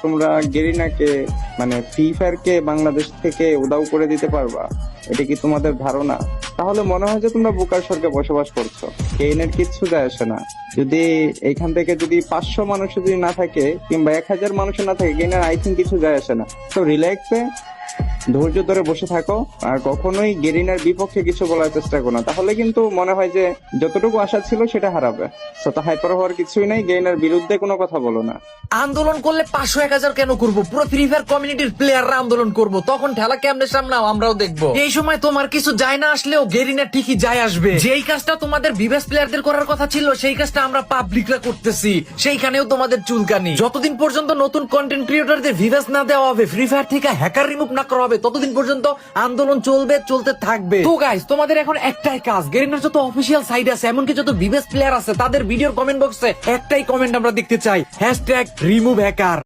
তোমরা গেরিনাকে মানে free fire কে বাংলাদেশ থেকে উধাও করে দিতে পারবা? এটা কি তোমাদের ধারণা? তাহলে মনে হয় যে তোমরা বোকার স্বর্গে বসবাস করছো। গেইনের কিচ্ছু যায় আসে না। যদি এখান থেকে যদি 500 মানুষ যদি না থাকে কিংবা 1000 মানুষ না থাকে, গেইনের আই থিঙ্ক কিছু যায় আসে না। তো রিল্যাক্সে ধৈর্য ধরে বসে থাকো, আর কখনোই গেরিনার বিপক্ষে কিছু বলার চেষ্টা করো না, তাহলে কিন্তু মনে হয় যে যতটুকু আশা ছিল সেটা হারাবে। তো হাইপার হওয়ার কিছুই নাই, গেইনার বিরুদ্ধে কোনো কথা বলো না। আন্দোলন করলে 500-1000 কেন করবো? পুরো ফ্রি ফায়ার কমিউনিটির প্লেয়াররা আন্দোলন করবো, তখন ঠেলা কেমনে সামনাও আমরাও দেখবো। এই সময় তোমার কিছু যায় না আসলেও গেরিনা ঠিকই যায় আসবে। যেই কাজটা তোমাদের বিবেস প্লেয়ারদের করার কথা ছিল সেই কাজটা আমরা পাবলিকরা করতেছি, সেইখানেও তোমাদের চুলকানি। যতদিন পর্যন্ত নতুন কন্টেন্ট ক্রিয়েটরদের ভিউস না দেওয়া হবে, ফ্রি ফায়ার থেকে হ্যাকার রিমুভ না করা হবে, ততদিন পর্যন্ত আন্দোলন চলতে থাকবে। তো গাইস, তোমাদের এখন একটাই কাজ, গেরিনার যত অফিসিয়াল সাইট আছে, এমনকি যত বিবেস প্লেয়ার আছে, তাদের ভিডিওর কমেন্ট বক্সে একটাই কমেন্ট আমরা দেখতে চাই, #remove hacker।